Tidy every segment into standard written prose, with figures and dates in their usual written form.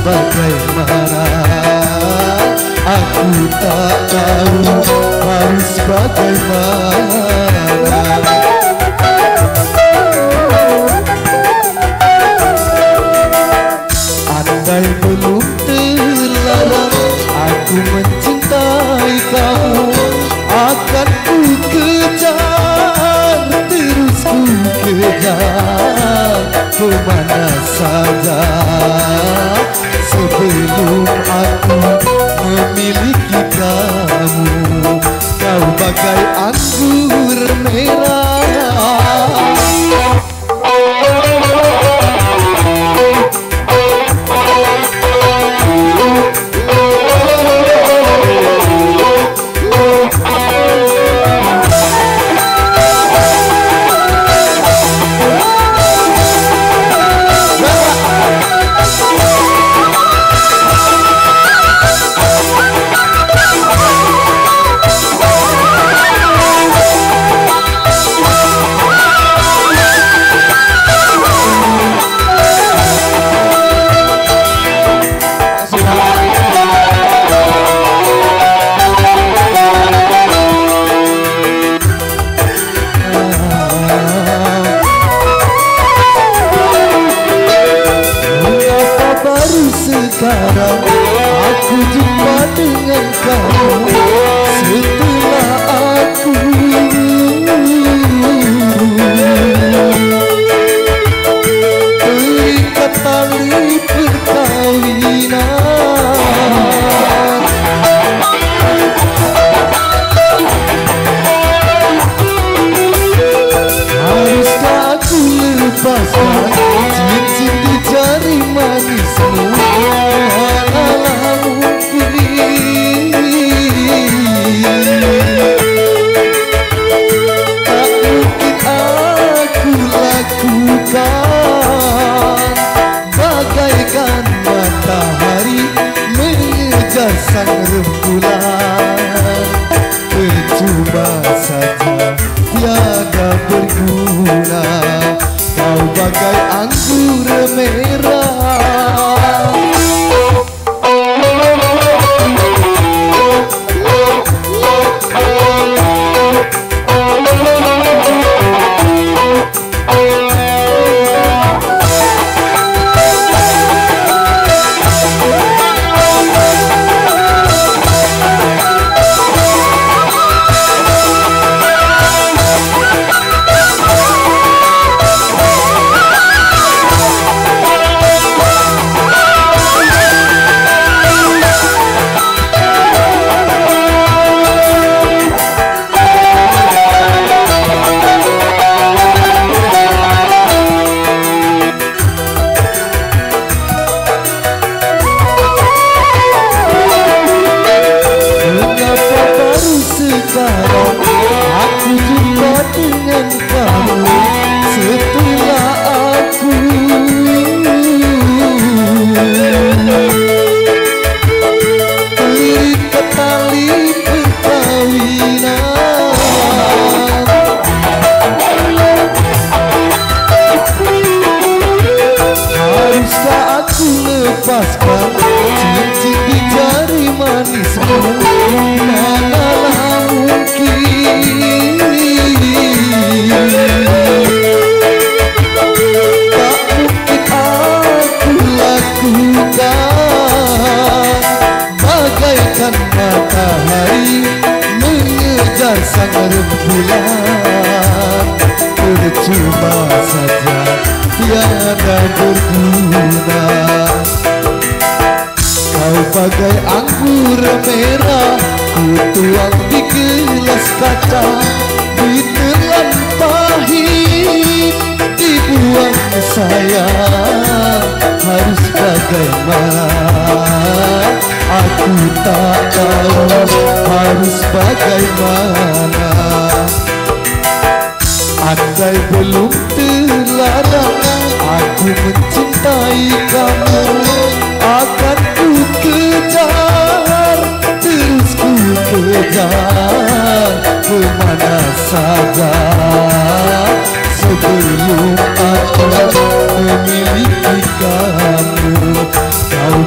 bagaimana. Aku tak tahu harus bagaimana. Andai belum terlarang aku mencintai kamu, akan ku kejar, terus ku kejar kemana saja. Sebelum aku memiliki kamu, kau bagai anggur merah. Sekarang aku jumpa dengan kamu, setelah aku terikat tali perkawinan. Haruskah aku lepaskan cincin di jari manismu? Bagaikan matahari mengejar sang rembulan, percuma saja tiada berguna. Kau bagai anggur merah. Sekarang aku jumpa dengan kamu, setelah aku terikat tali perkawinan. Haruskah aku lepaskan cincin di jari manismu? Manalah mungkin, tak mungkin aku lakukan. Bagaikan matahari mengejar sang rembulan, percuma saja tiada berguna. Kau bagai anggur merah, ku tuang di gelas kaca, ditelan pahit, dibuang sayang. Harus bagaimana? Aku tak tahu harus bagaimana. Andai belum terlarang aku mencintai kamu, akan ku kejar, terus ku kejar kemana saja. Sebelum aku memiliki kamu, kau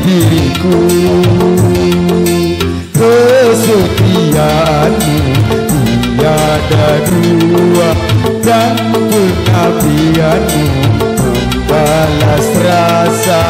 diriku. Kesetiaanmu tiada dua dan pengabdianmu membalas rasa.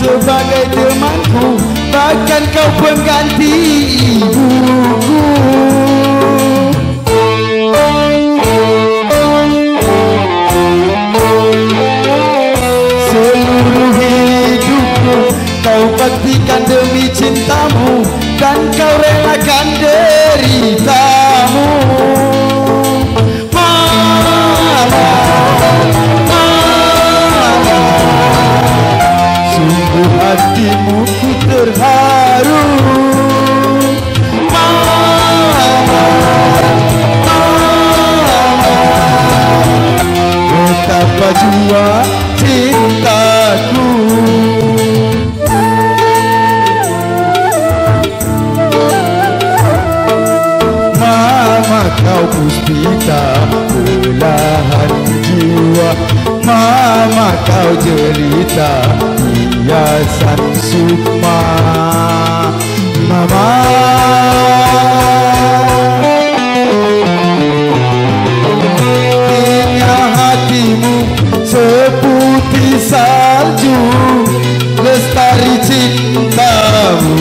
Sebagai temanku, bahkan kau pengganti ibuku. Seluruh hidupku kau baktikan demi cintamu, dan kau relakan deritamu. Hatimu ku terharu. Betapa jua cintaku. Mama kau puspita belahan jiwa. Mama kau jelita hiasan sukma. Mama, hingga hatimu seputih salju, lestari cintamu.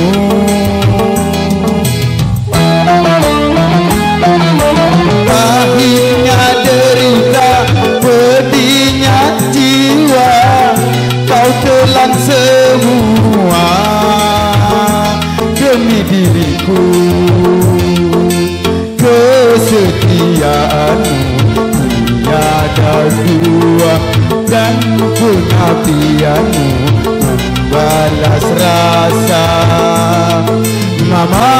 Pahitnya derita, pedihnya jiwa, kau telan semua demi diriku. Kesetiaanmu tiada dua dan pengabdianmu membalas rasa. Mama,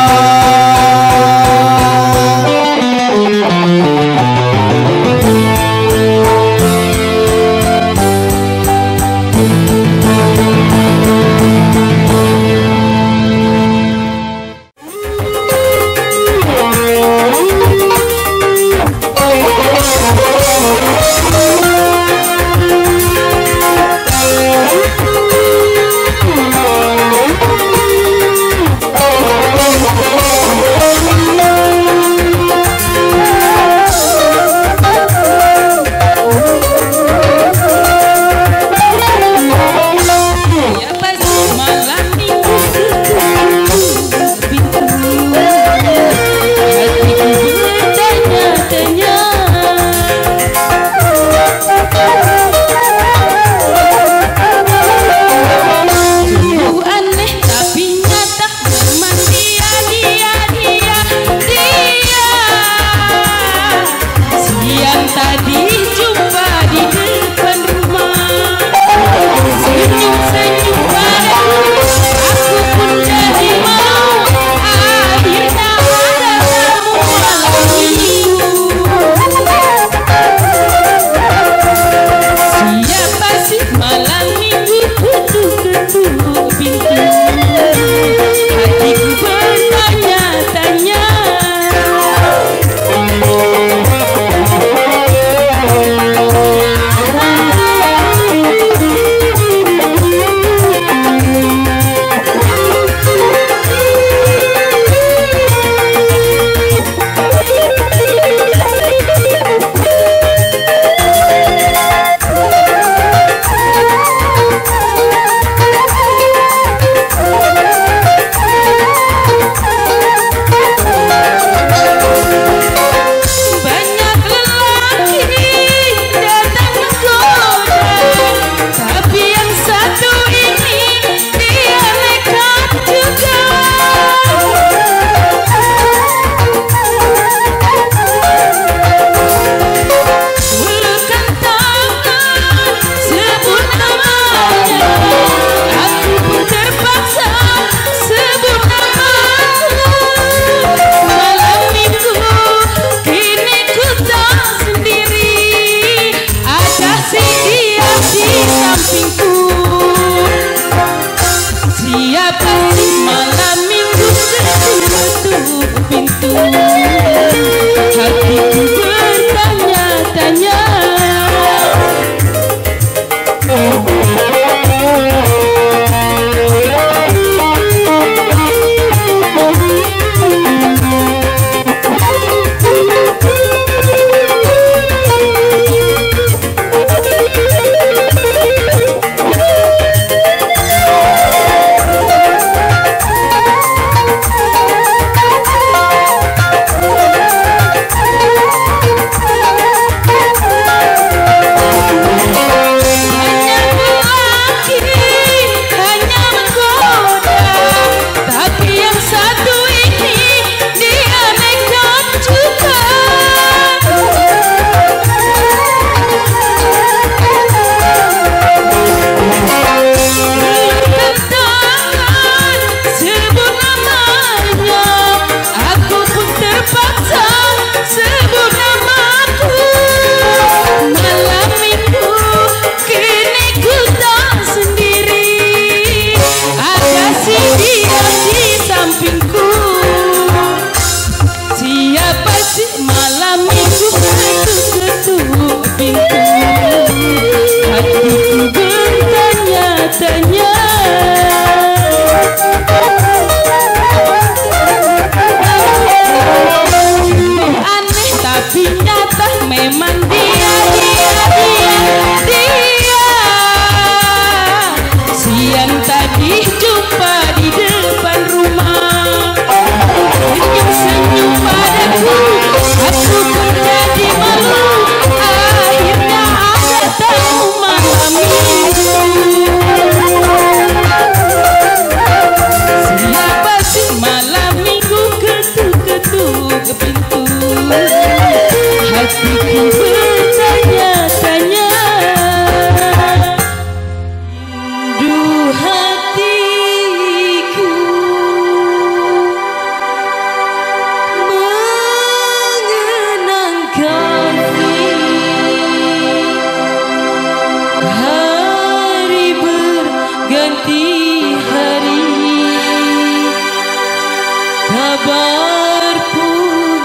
kabar pun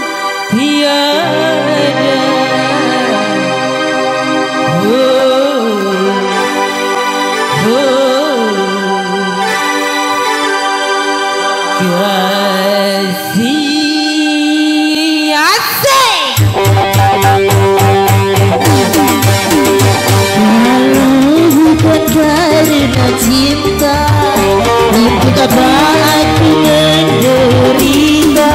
tiada. Kasih asik. Bukan karena cinta, betapa aku menderita.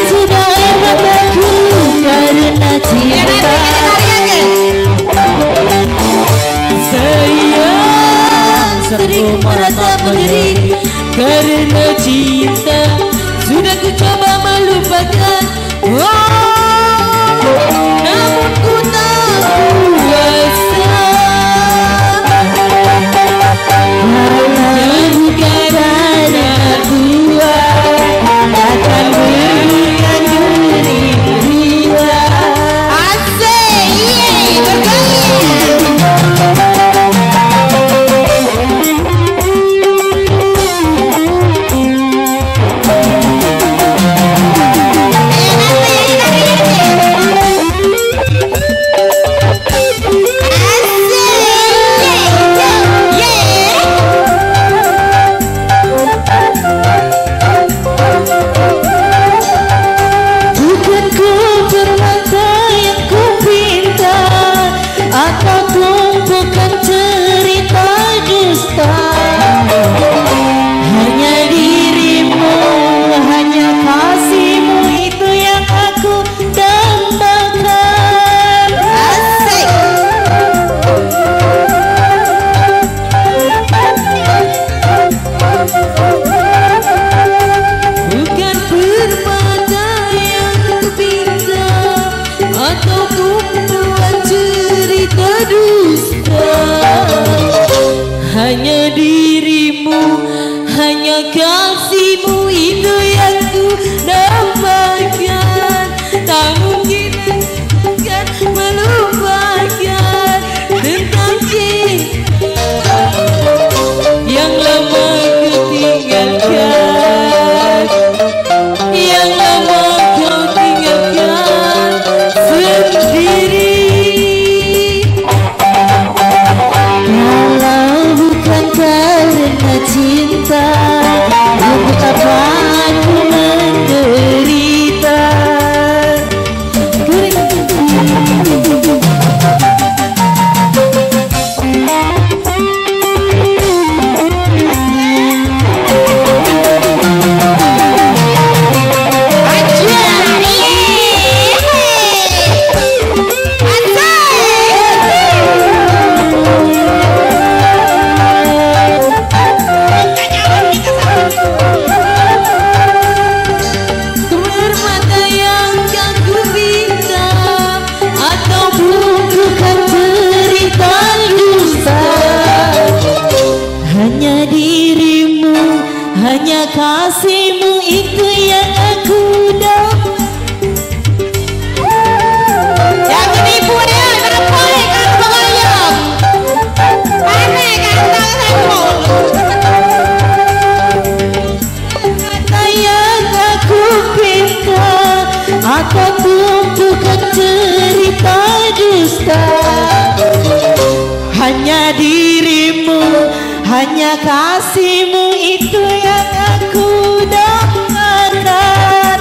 Sudah mataku karena cinta. Sayang sering merasa menderita karena cinta. Sudah ku coba melupakan, namun ku tak kuasa. Bukan karena dua akan berikan derita. Asik, bergaya. Bukan ku permata yang ku pinta, atau tumpukan cerita dusta. Hanya dirimu, hanya kasihmu itu yang aku dambakan. Asik. Bukan permata yang ku pinta, atau tumpuan cerita dusta. Hanya dirimu, hanya kasihmu itu yang ku dapatkan. Tak mungkin akan melupakan tentang cinta yang lama ku tinggalkan, yang lama kau tinggalkan sendiri. Kalau bukan karena cinta, betapa aku menderita. Permata yang kan ku pinta, ataupun Bukan cerita dusta. Hanya dirimu, hanya kasihmu itu yang aku yang menipu ya, terpoleh kan pengayak. Aneh kan tanganmu. Kata yang aku pinta, atau tumpukan cerita dusta. Hanya dirimu, hanya kasihmu itu yang aku dambakan.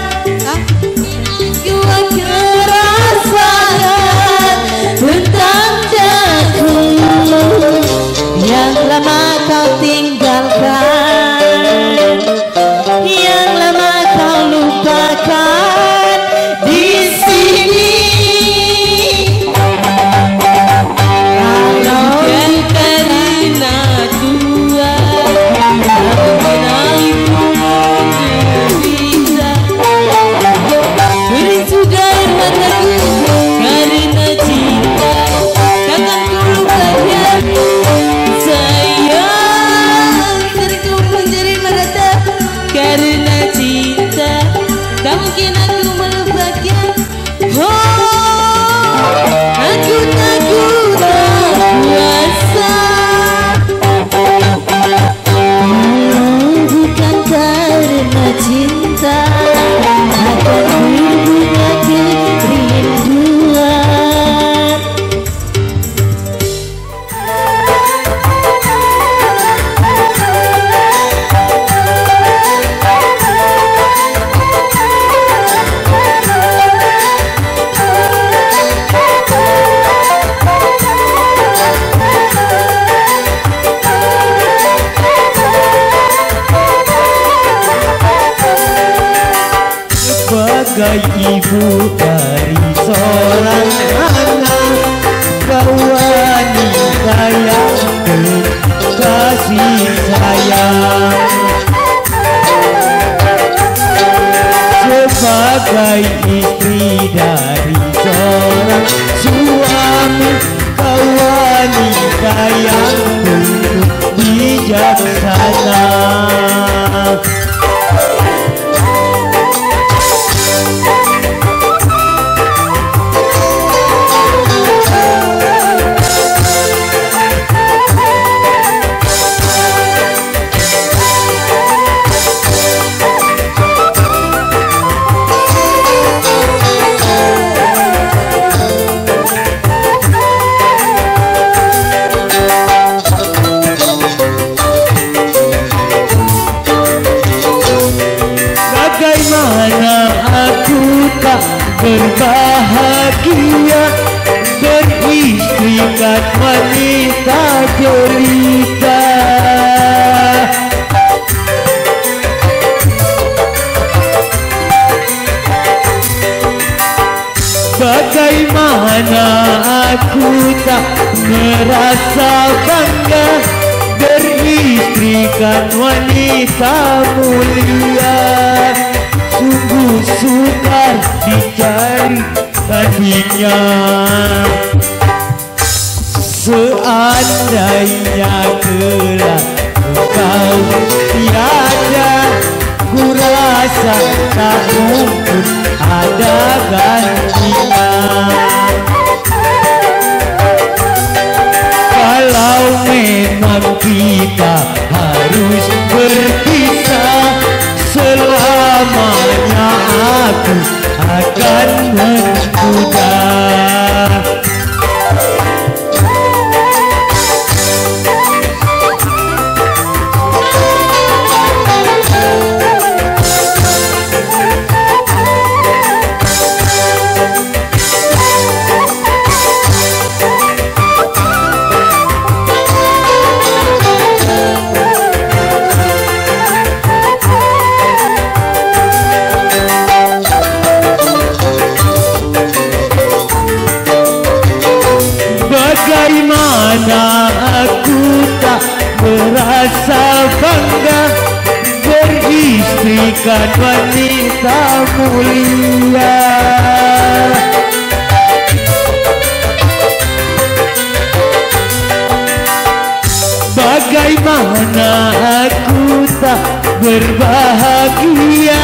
Kuat Rasakan tentang daku yang lama kau tinggalkan, yang lama kau lupakan di sini. Kalau karena tua, menangku menderita. Beri sudah air mataku karena cinta, takkan ku lupakan sayang. ibu dari seorang anak, kau wanita yang kasih sayang. Sebagai istri dari seorang suami, kau wanita yang bijaksana. Bagaimana aku tak berbahagia beristrikan wanita jelita. Bagaimana aku tak merasa bangga beristrikan wanita mulia. Sungguh sukar dicari tadinya. Seandainya kelak engkau tiada, ku rasa tak mungkin ada gantinya. Kalau memang kita harus berpisah, selamanya aku akan menduga. Bagaimana aku tak merasa bangga beristrikan wanita mulia. Bagaimana aku tak berbahagia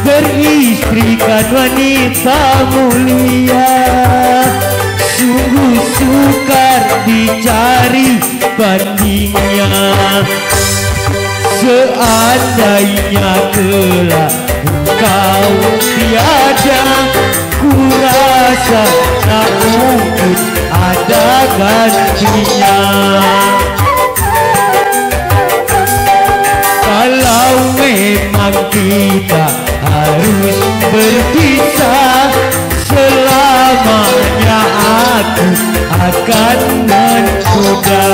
beristrikan wanita mulia. Sungguh sukar dicari bandingnya. Seandainya kelak engkau tiada, ku rasa tak mungkin ada gantinya. Kalau memang kita harus berpisah, selamanya aku akan menduga.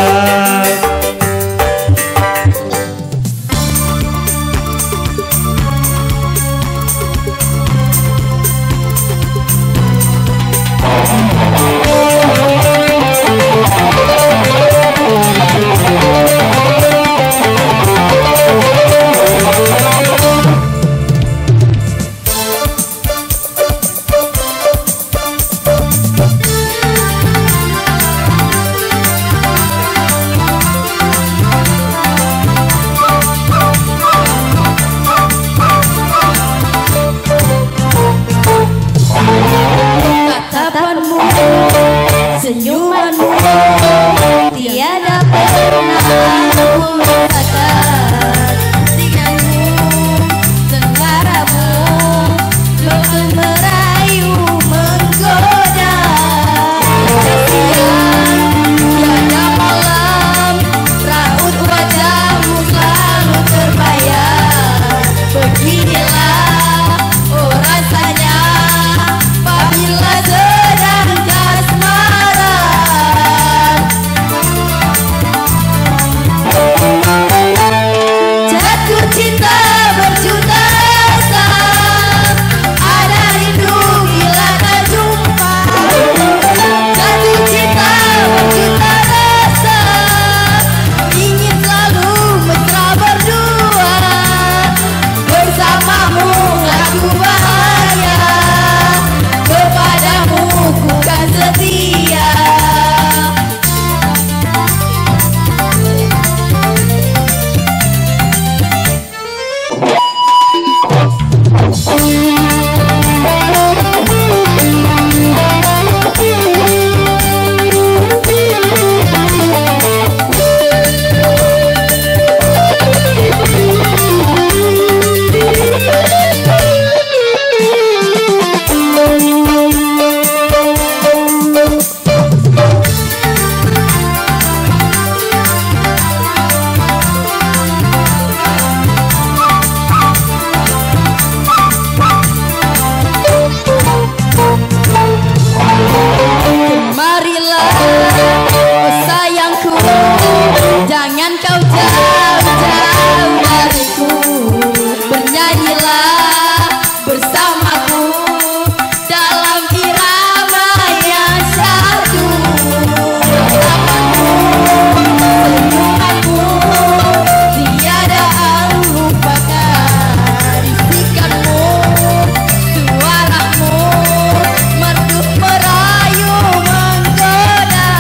kau jauh-jauh dariku, bernyanyilah bersamaku dalam irama yang syahdu. Senyumanku tiada aku lupakan, bisikanmu, suaramu merdu merayu menggoda.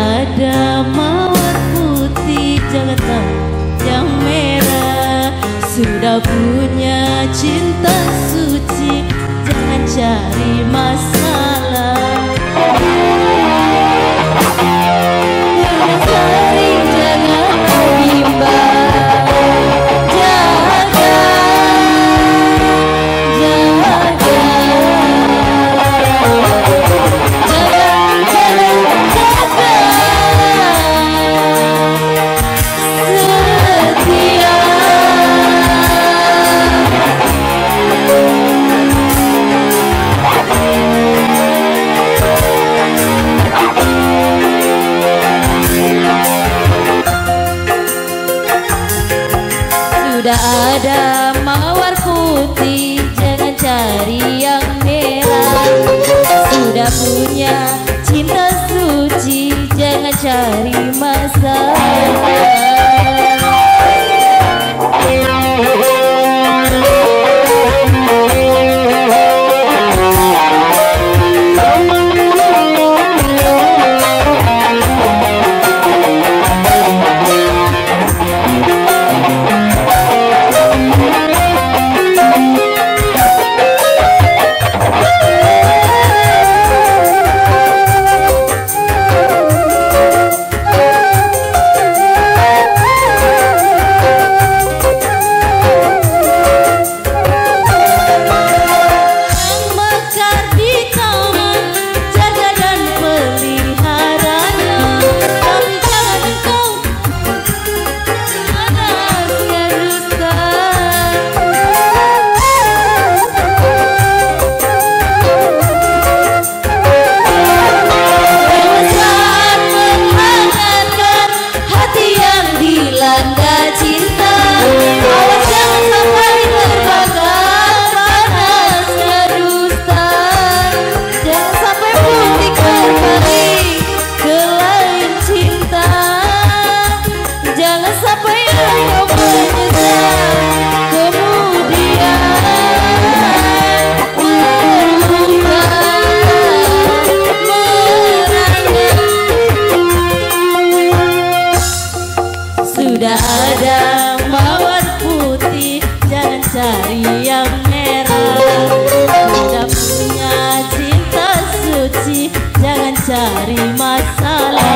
ada mawar putih, jangan tahu yang merah. Sudah punya cinta suci, jangan cari masalah. Cari jangan bimbang, jaga, jaga, setia. Sudah ada mawar putih, jangan cari yang merah. Sudah punya cinta suci, jangan cari masalah. Sudah ada mawar putih, jangan cari yang merah. Sudah punya cinta suci, jangan cari masalah.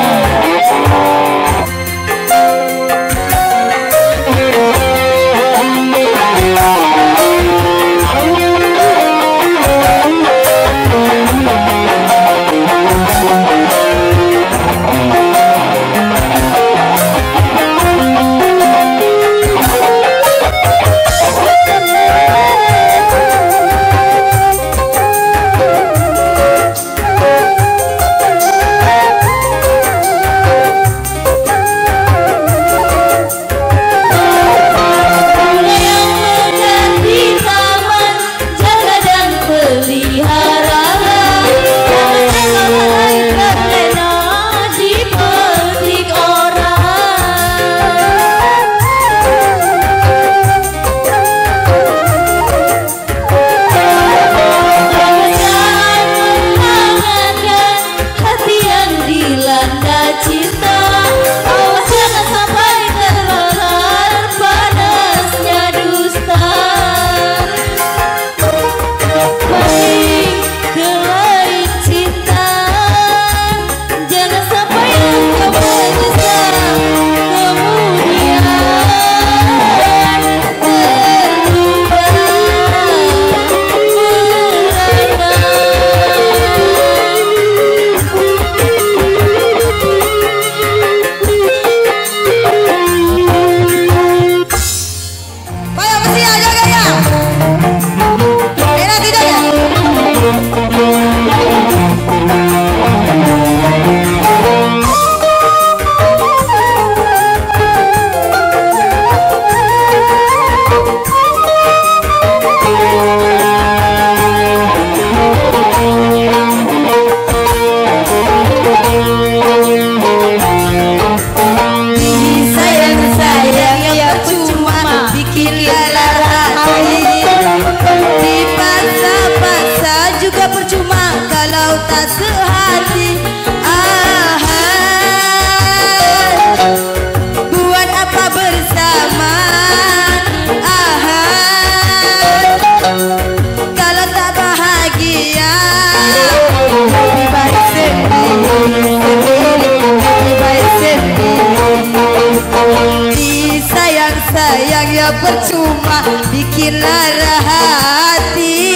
ya percuma bikin lara hati.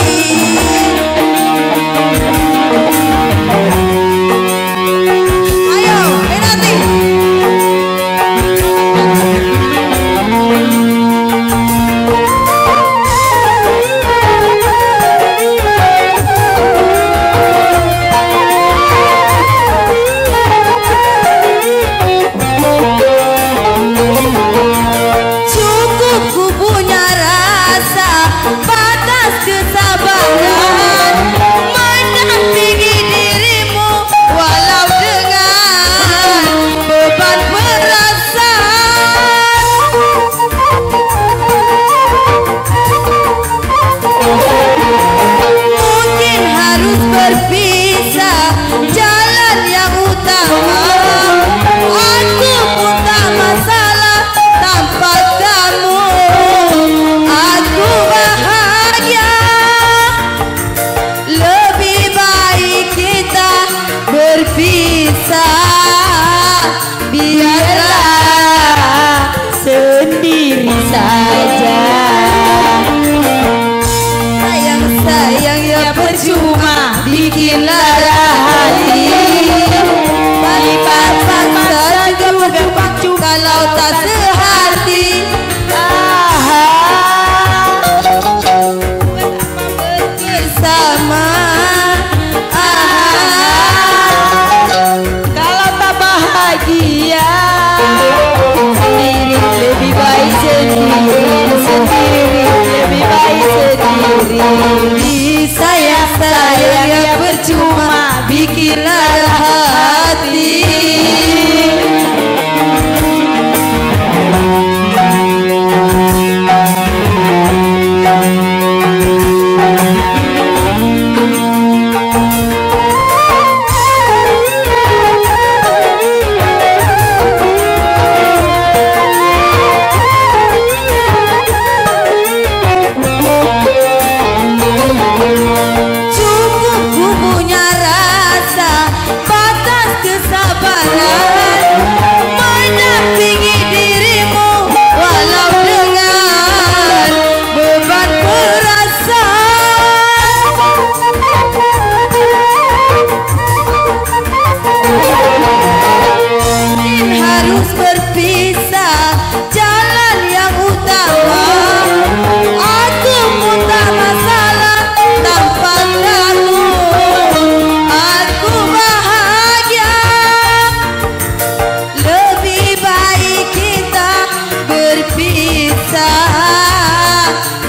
Ayo, Renati. Cukup ku punya rasa batas kesabaran mendampingi dirimu walau dengan beban perasaan. Mungkin harus berpisah jalan yang utama. Aku pun tak masalah tanpa kamu. Aku bahagia. Lebih baik kita berpisah. Biarlah sendiri saja. Sayang ya percuma bikin lara hati. Paksa juga pacu kalau tak sehati. Bersama kalau tak bahagia sendiri lebih baik sendiri lebih baik sendiri. Sayang ya percuma bikin lara hati. Cukup ku punya rasa batas kesabaran mendampingi dirimu walau dengan beban perasaan. Mungkin harus berpisah jalan yang utama. Aku pun tak masalah tanpa kamu. Aku bahagia. Lebih baik kita berpisah.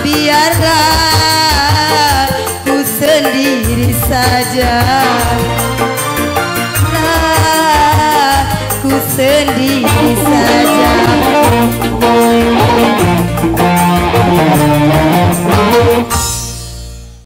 Biarlah ku sendiri saja. Ku sendiri saja.